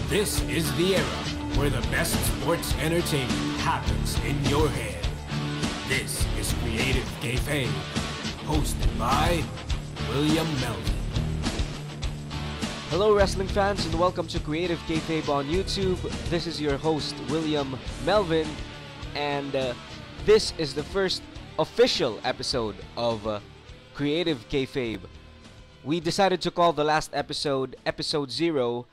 This is the era where the best sports entertainment happens in your head. This is Creative Kayfabe, hosted by William Melvin. Hello wrestling fans and welcome to Creative Kayfabe on YouTube. This is your host William Melvin, and this is the first official episode of Creative Kayfabe. We decided to call the last episode Episode 0.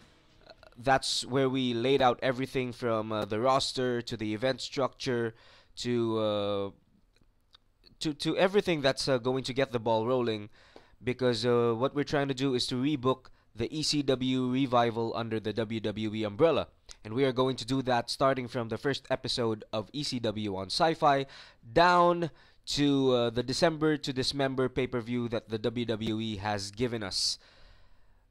That's where we laid out everything from the roster to the event structure to everything that's going to get the ball rolling, because what we're trying to do is to rebook the ECW revival under the WWE umbrella, and we are going to do that starting from the first episode of ECW on SciFi down to the December to Dismember pay-per-view that the WWE has given us.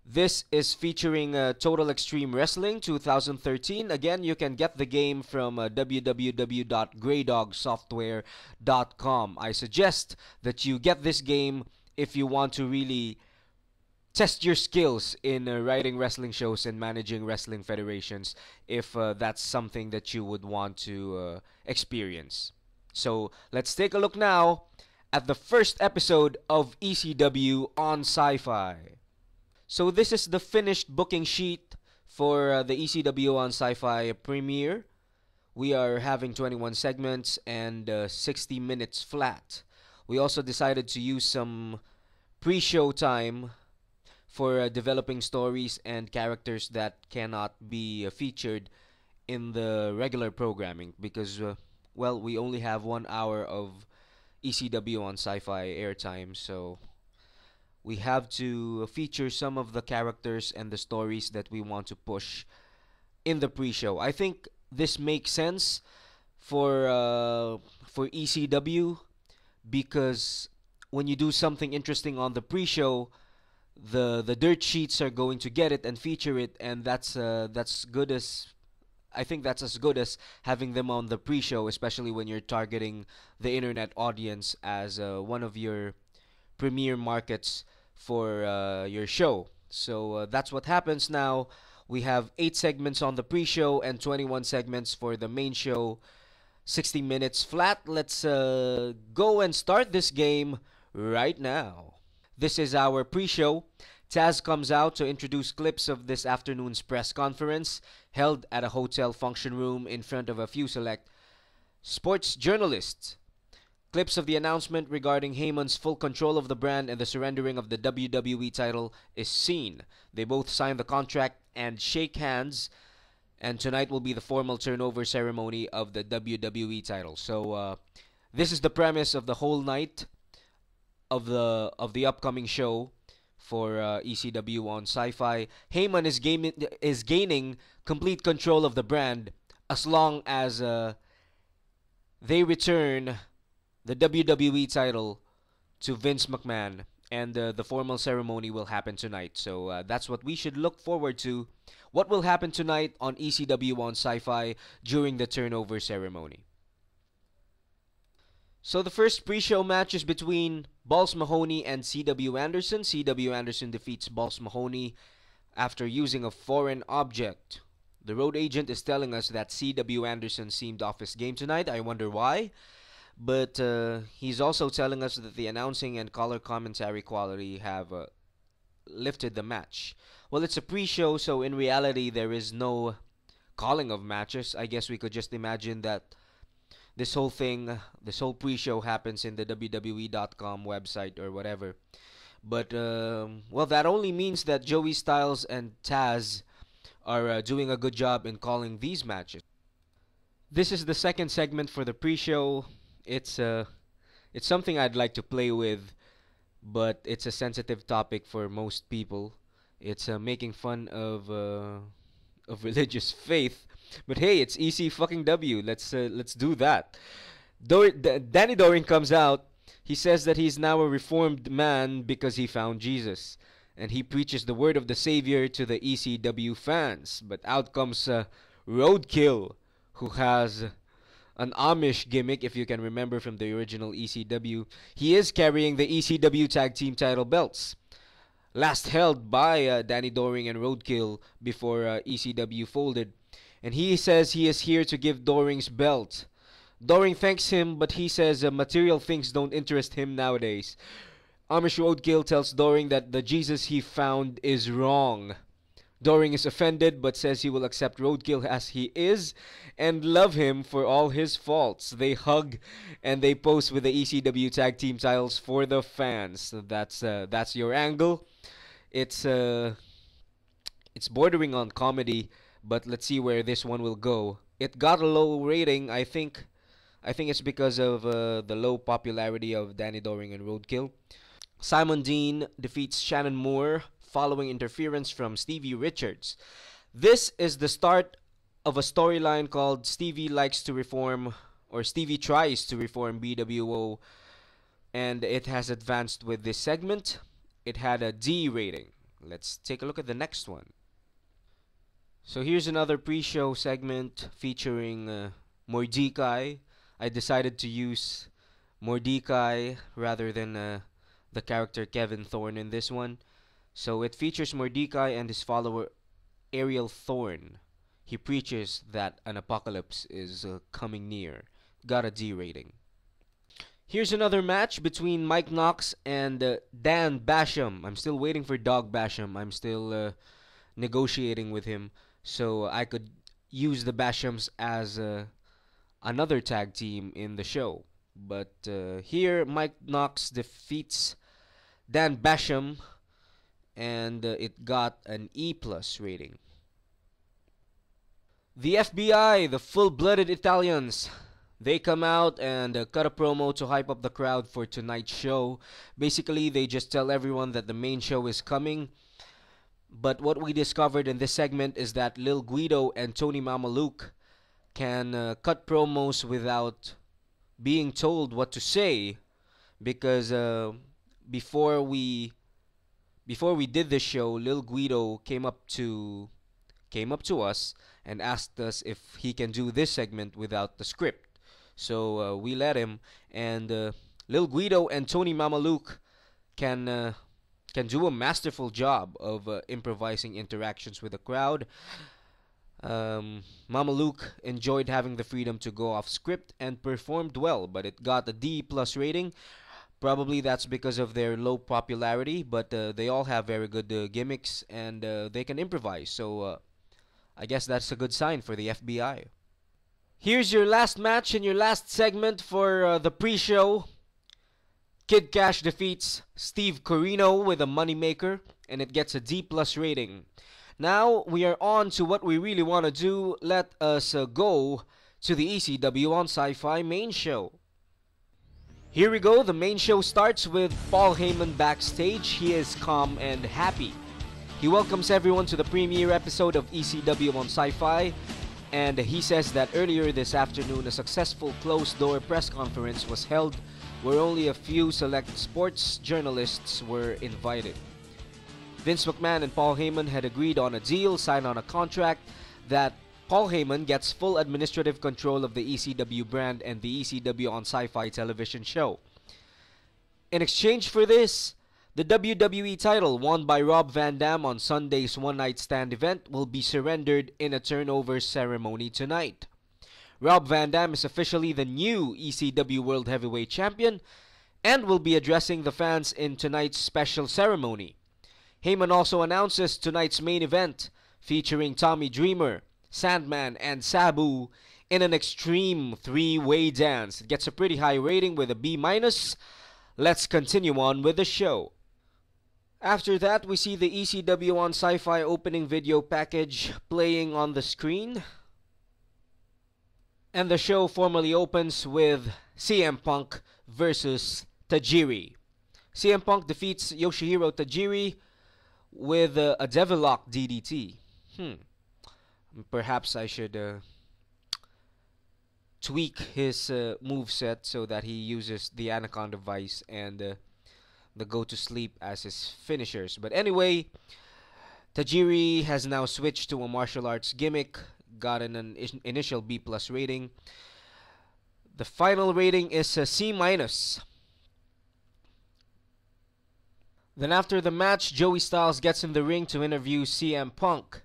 This is featuring Total Extreme Wrestling 2013. Again, you can get the game from www.greydogsoftware.com. I suggest that you get this game if you want to really test your skills in writing wrestling shows and managing wrestling federations, if that's something that you would want to experience. So let's take a look now at the first episode of ECW on SciFi. So this is the finished booking sheet for the ECW on SciFi premiere. We are having 21 segments and 60 minutes flat. We also decided to use some pre-show time for developing stories and characters that cannot be featured in the regular programming, because well, we only have 1 hour of ECW on SciFi airtime, so we have to feature some of the characters and the stories that we want to push in the pre-show. I think this makes sense for ECW, because when you do something interesting on the pre-show, the dirt sheets are going to get it and feature it, and that's good as I think that's as good as having them on the pre-show, especially when you're targeting the internet audience as one of your premier markets for your show. So that's what happens now. We have 8 segments on the pre-show and 21 segments for the main show. 60 minutes flat. Let's go and start this game right now. This is our pre-show. Taz comes out to introduce clips of this afternoon's press conference held at a hotel function room in front of a few select sports journalists. Clips of the announcement regarding Heyman's full control of the brand and the surrendering of the WWE title is seen. They both sign the contract and shake hands, and tonight will be the formal turnover ceremony of the WWE title. So this is the premise of the whole night of the upcoming show for ECW on SciFi. Heyman is gaining complete control of the brand as long as they return the WWE title to Vince McMahon, and the formal ceremony will happen tonight. So that's what we should look forward to. What will happen tonight on ECW on SciFi during the turnover ceremony. So the first pre-show match is between Balls Mahoney and C.W. Anderson. C.W. Anderson defeats Balls Mahoney after using a foreign object. The road agent is telling us that C.W. Anderson seemed off his game tonight. I wonder why. But he's also telling us that the announcing and color commentary quality have lifted the match. Well, it's a pre-show, so in reality there is no calling of matches. I guess we could just imagine that this whole pre-show happens in the WWE.com website or whatever. But, well, that only means that Joey Styles and Taz are doing a good job in calling these matches. This is the second segment for the pre-show. It's something I'd like to play with, but it's a sensitive topic for most people. It's making fun of religious faith. But hey, it's EC fucking-W. Let's do that. Danny Doring comes out. He says that he's now a reformed man because he found Jesus, and he preaches the word of the Savior to the ECW fans. But out comes Roadkill, who has an Amish gimmick, if you can remember from the original ECW. He is carrying the ECW Tag Team title belts. last held by Danny Doring and Roadkill before ECW folded. And he says he is here to give Doring's belt. Doring thanks him, but he says material things don't interest him nowadays. Amish Roadkill tells Doring that the Jesus he found is wrong. Doring is offended but says he will accept Roadkill as he is and love him for all his faults. They hug and they pose with the ECW Tag Team titles for the fans. So that's your angle. It's bordering on comedy, but let's see where this one will go. It got a low rating. I think it's because of the low popularity of Danny Doring and Roadkill. Simon Dean defeats Shannon Moore following interference from Stevie Richards. This is the start of a storyline called Stevie Likes to Reform, or Stevie Tries to Reform BWO, and it has advanced with this segment. It had a D rating. Let's take a look at the next one. So here's another pre-show segment featuring Mordecai. I decided to use Mordecai rather than the character Kevin Thorne in this one. So it features Mordecai and his follower Ariel Thorne. He preaches that an apocalypse is coming near. Got a D rating. Here's another match between Mike Knox and Dan Basham. I'm still waiting for Dog Basham. I'm still negotiating with him so I could use the Bashams as another tag team in the show. But here Mike Knox defeats Dan Basham, and it got an E+ rating. The FBI, the full-blooded Italians, they come out and cut a promo to hype up the crowd for tonight's show. Basically, they just tell everyone that the main show is coming. But what we discovered in this segment is that Lil Guido and Tony Mamaluke can cut promos without being told what to say, because before we did this show, Lil Guido came up to us and asked us if he can do this segment without the script. So we let him, and Lil Guido and Tony Mamaluke can do a masterful job of improvising interactions with the crowd. Mamaluke enjoyed having the freedom to go off script and performed well, but it got a D+ rating. Probably that's because of their low popularity, but they all have very good gimmicks and they can improvise. So I guess that's a good sign for the FBI. Here's your last match and your last segment for the pre-show. Kid Cash defeats Steve Corino with a moneymaker, and it gets a D+ rating. Now we are on to what we really want to do. Let us go to the ECW on SciFi main show. Here we go. The main show starts with Paul Heyman backstage. He is calm and happy. He welcomes everyone to the premiere episode of ECW on SciFi, and he says that earlier this afternoon a successful closed-door press conference was held where only a few select sports journalists were invited. Vince McMahon and Paul Heyman had agreed on a deal, signed on a contract that Paul Heyman gets full administrative control of the ECW brand and the ECW on SciFi television show. In exchange for this, the WWE title won by Rob Van Dam on Sunday's One Night Stand event will be surrendered in a turnover ceremony tonight. Rob Van Dam is officially the new ECW World Heavyweight Champion and will be addressing the fans in tonight's special ceremony. Heyman also announces tonight's main event, featuring Tommy Dreamer, Sandman, and Sabu in an extreme three-way dance. It gets a pretty high rating with a B-. Let's continue on with the show. After that, we see the ECW on SciFi opening video package playing on the screen. And the show formally opens with CM Punk versus Tajiri. CM Punk defeats Yoshihiro Tajiri with a Devilock DDT. Perhaps I should tweak his moveset so that he uses the Anaconda Vice and the Go to Sleep as his finishers. But anyway, Tajiri has now switched to a martial arts gimmick, got an initial B+ rating. The final rating is a C-. Then after the match, Joey Styles gets in the ring to interview CM Punk.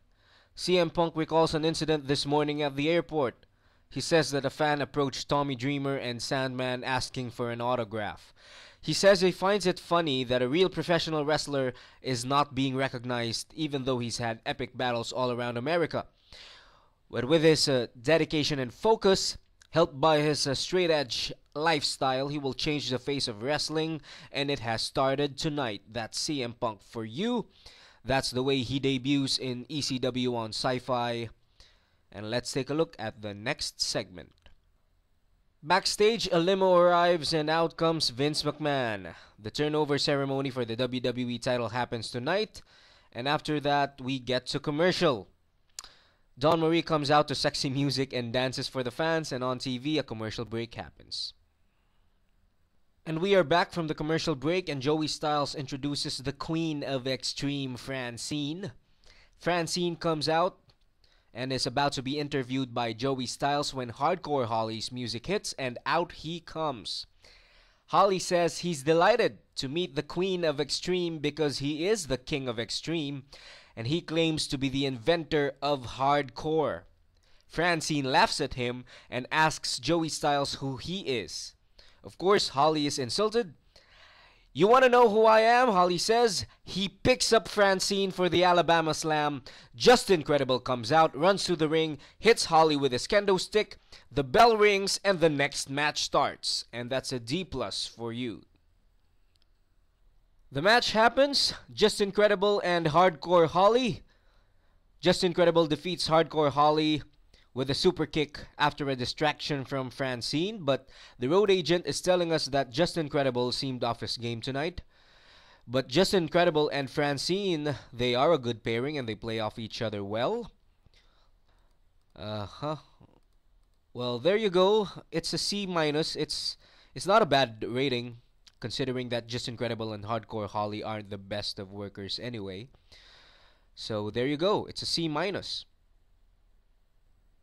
CM Punk recalls an incident this morning at the airport. He says that a fan approached Tommy Dreamer and Sandman asking for an autograph. He says he finds it funny that a real professional wrestler is not being recognized even though he's had epic battles all around America. But with his dedication and focus, helped by his straight-edge lifestyle, he will change the face of wrestling, and it has started tonight. That's CM Punk for you. That's the way he debuts in ECW on SciFi. And let's take a look at the next segment. Backstage, a limo arrives and out comes Vince McMahon. The turnover ceremony for the WWE title happens tonight, and after that we get to commercial. Dawn Marie comes out to sexy music and dances for the fans, and on TV a commercial break happens. And we are back from the commercial break, and Joey Styles introduces the Queen of Extreme, Francine. Francine comes out and is about to be interviewed by Joey Styles when Hardcore Holly's music hits, and out he comes. Holly says he's delighted to meet the Queen of Extreme because he is the King of Extreme, and he claims to be the inventor of hardcore. Francine laughs at him and asks Joey Styles who he is. Of course, Holly is insulted. You want to know who I am? Holly says. He picks up Francine for the Alabama Slam. Justin Credible comes out, runs to the ring, hits Holly with his kendo stick. The bell rings and the next match starts. And that's a D+ for you. The match happens. Justin Credible and Hardcore Holly. Justin Credible defeats Hardcore Holly with a super kick after a distraction from Francine, but the road agent is telling us that Justin Credible seemed off his game tonight. But Justin Credible and Francine, they are a good pairing and they play off each other well. Well, there you go. It's a C-. It's not a bad rating, considering that Justin Credible and Hardcore Holly aren't the best of workers anyway. So there you go. It's a C-.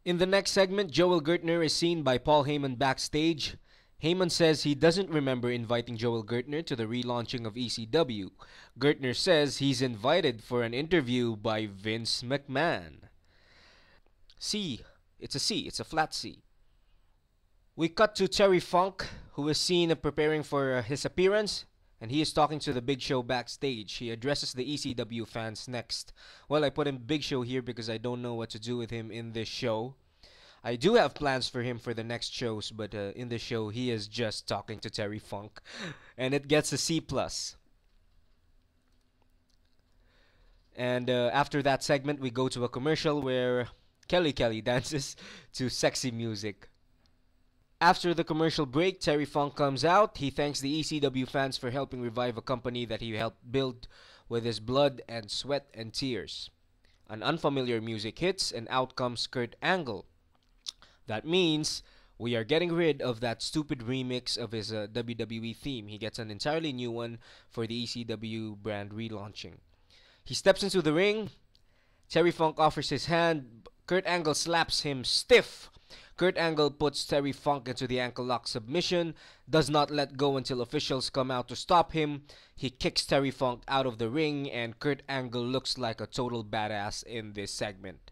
In the next segment, Joel Gertner is seen by Paul Heyman backstage. Heyman says he doesn't remember inviting Joel Gertner to the relaunching of ECW. Gertner says he's invited for an interview by Vince McMahon. C. It's a C. It's a flat C. We cut to Terry Funk, who is seen preparing for his appearance, and he is talking to the Big Show backstage. He addresses the ECW fans next. Well, I put him Big Show here because I don't know what to do with him in this show. I do have plans for him for the next shows, but in this show, he is just talking to Terry Funk. And it gets a C+. And after that segment, we go to a commercial where Kelly Kelly dances to sexy music. After the commercial break, Terry Funk comes out. He thanks the ECW fans for helping revive a company that he helped build with his blood and sweat and tears. An unfamiliar music hits, and out comes Kurt Angle. That means we are getting rid of that stupid remix of his WWE theme. He gets an entirely new one for the ECW brand relaunching. He steps into the ring. Terry Funk offers his hand. Kurt Angle slaps him stiff. Kurt Angle puts Terry Funk into the ankle lock submission, does not let go until officials come out to stop him. He kicks Terry Funk out of the ring, and Kurt Angle looks like a total badass in this segment.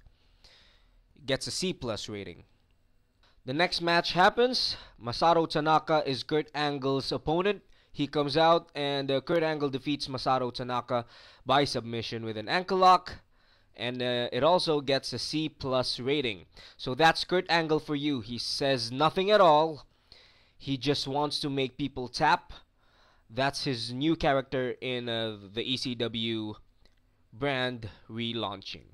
Gets a C+ rating. The next match happens. Masato Tanaka is Kurt Angle's opponent. He comes out, and Kurt Angle defeats Masato Tanaka by submission with an ankle lock. And it also gets a C+ rating. So that's Kurt Angle for you. He says nothing at all. He just wants to make people tap. That's his new character in the ECW brand relaunching.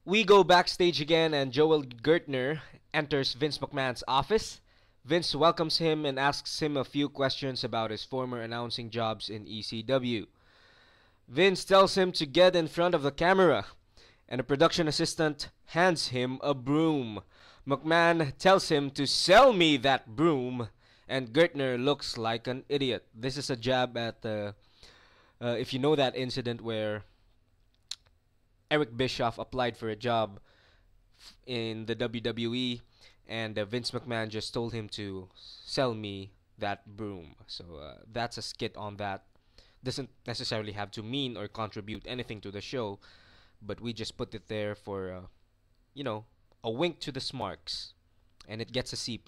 We go backstage again, and Joel Gertner enters Vince McMahon's office. Vince welcomes him and asks him a few questions about his former announcing jobs in ECW. Vince tells him to get in front of the camera, and a production assistant hands him a broom. McMahon tells him to sell me that broom, and Gertner looks like an idiot. This is a jab at if you know that incident where Eric Bischoff applied for a job in the WWE, and Vince McMahon just told him to sell me that broom. So that's a skit on that. doesn't necessarily have to mean or contribute anything to the show, but we just put it there for, a wink to the smarks, and it gets a C+.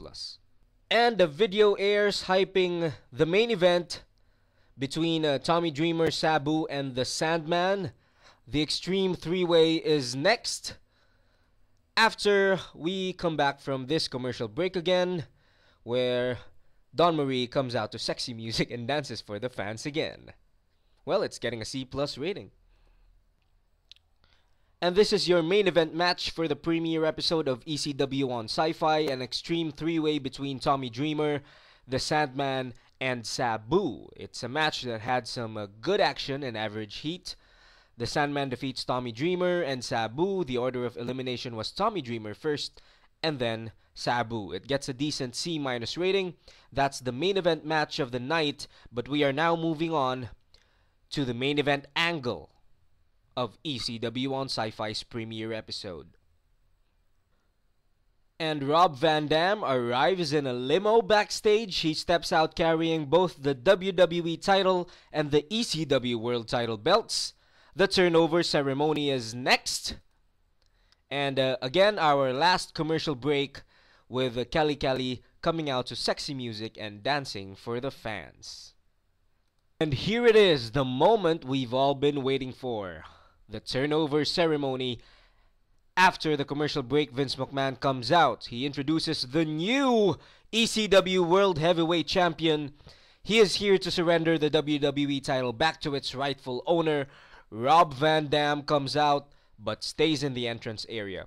And the video airs hyping the main event between Tommy Dreamer, Sabu, and the Sandman. The Extreme 3-Way is next, after we come back from this commercial break again, where Dawn Marie comes out to sexy music and dances for the fans again. Well, it's getting a C+ rating. And this is your main event match for the premiere episode of ECW on SciFi, an Extreme 3-Way between Tommy Dreamer, the Sandman, and Sabu. It's a match that had some good action and average heat. The Sandman defeats Tommy Dreamer and Sabu. The order of elimination was Tommy Dreamer first, and then Sabu. It gets a decent C- rating. That's the main event match of the night, but we are now moving on to the main event angle of ECW on SciFi's premiere episode. And Rob Van Dam arrives in a limo backstage. He steps out carrying both the WWE title and the ECW World Title belts. The turnover ceremony is next. And again, our last commercial break with Kelly Kelly coming out to sexy music and dancing for the fans. And here it is, the moment we've all been waiting for. The turnover ceremony. After the commercial break, Vince McMahon comes out. He introduces the new ECW World Heavyweight Champion. He is here to surrender the WWE title back to its rightful owner. Rob Van Dam comes out but stays in the entrance area.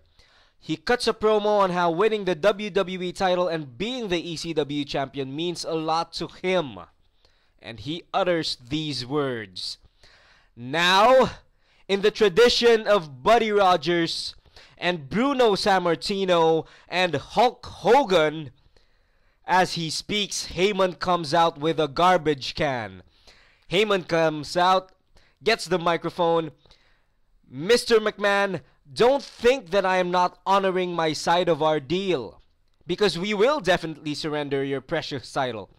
He cuts a promo on how winning the WWE title and being the ECW champion means a lot to him. And he utters these words. Now, in the tradition of Buddy Rogers and Bruno Sammartino and Hulk Hogan, as he speaks, Heyman comes out with a garbage can. Heyman comes out, gets the microphone. Mr. McMahon, don't think that I am not honoring my side of our deal, because we will definitely surrender your precious title.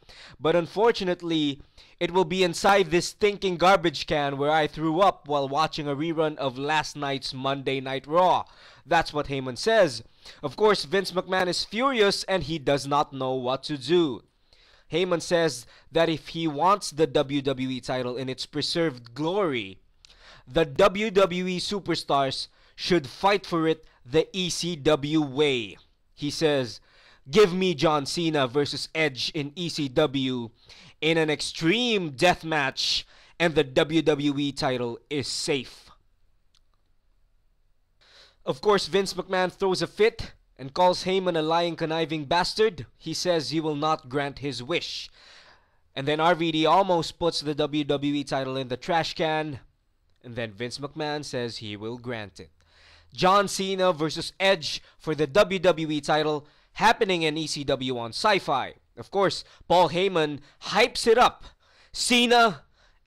But unfortunately, it will be inside this stinking garbage can where I threw up while watching a rerun of last night's Monday Night Raw. That's what Heyman says. Of course, Vince McMahon is furious and he does not know what to do. Heyman says that if he wants the WWE title in its preserved glory, the WWE superstars should fight for it the ECW way. He says, give me John Cena versus Edge in ECW in an extreme death match and the WWE title is safe. Of course, Vince McMahon throws a fit and calls Heyman a lying, conniving bastard. He says he will not grant his wish. And then RVD almost puts the WWE title in the trash can. And then Vince McMahon says he will grant it. John Cena versus Edge for the WWE title happening in ECW on SciFi. Of course, Paul Heyman hypes it up. Cena,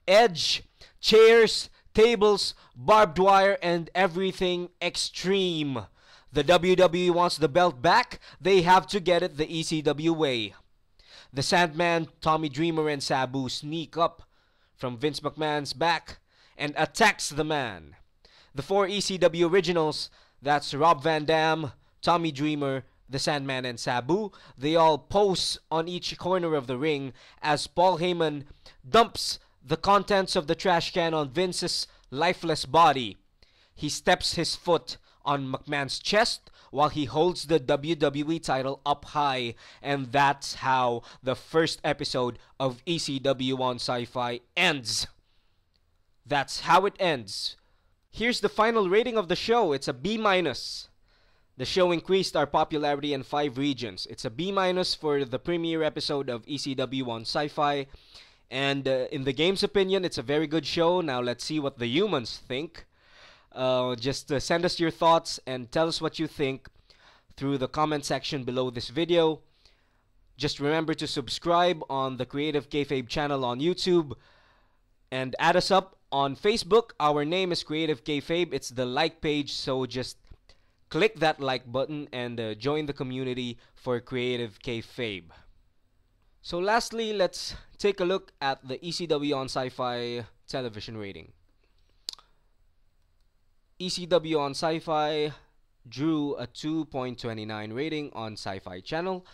Edge, chairs, tables, barbed wire, and everything extreme. The WWE wants the belt back. They have to get it the ECW way. The Sandman, Tommy Dreamer, and Sabu sneak up from Vince McMahon's back and attacks the man. The four ECW originals, that's Rob Van Dam, Tommy Dreamer, the Sandman, and Sabu, they all pose on each corner of the ring as Paul Heyman dumps the contents of the trash can on Vince's lifeless body. He steps his foot on McMahon's chest while he holds the WWE title up high, and that's how the first episode of ECW on SciFi ends. That's how it ends. Here's the final rating of the show. It's a B-. The show increased our popularity in 5 regions. It's a B- for the premiere episode of ECW on SciFi. And in the game's opinion, it's a very good show. Now let's see what the humans think. Just send us your thoughts and tell us what you think through the comment section below this video. Just remember to subscribe on the Creative Kayfabe channel on YouTube. And add us up on Facebook. Our name is Creative Kayfabe. It's the like page, so just click that like button and join the community for Creative Kayfabe. So lastly, let's take a look at the ECW on SciFi television rating. ECW on SciFi drew a 2.29 rating on SciFi channel.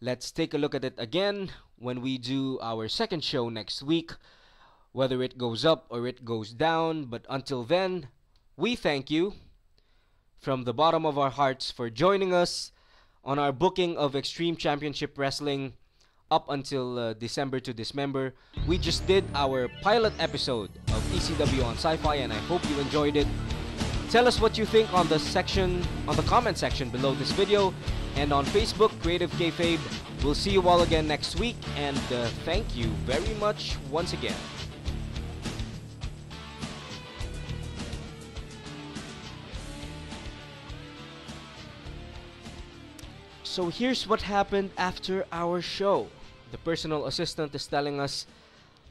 Let's take a look at it again when we do our second show next week, whether it goes up or it goes down. But until then, we thank you from the bottom of our hearts for joining us on our booking of Extreme Championship Wrestling up until December to Dismember. We just did our pilot episode of ECW on SciFi, and I hope you enjoyed it. Tell us what you think on the comment section below this video, and on Facebook, Creative Kayfabe. We'll see you all again next week, and thank you very much once again. So here's what happened after our show. The personal assistant is telling us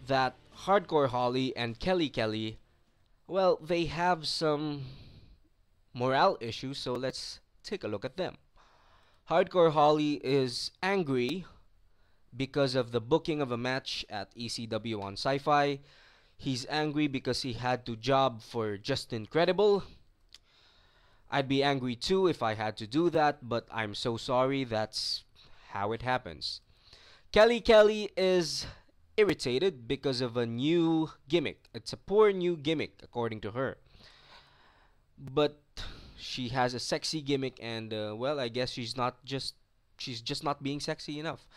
that Hardcore Holly and Kelly Kelly, well, they have some morale issues, so let's take a look at them. Hardcore Holly is angry because of the booking of a match at ECW on SciFi. He's angry because he had to job for Justin Credible. I'd be angry too if I had to do that, but I'm so sorry, that's how it happens. Kelly Kelly is irritated because of a new gimmick. It's a poor new gimmick, according to her. But she has a sexy gimmick, and well, I guess she's just not being sexy enough.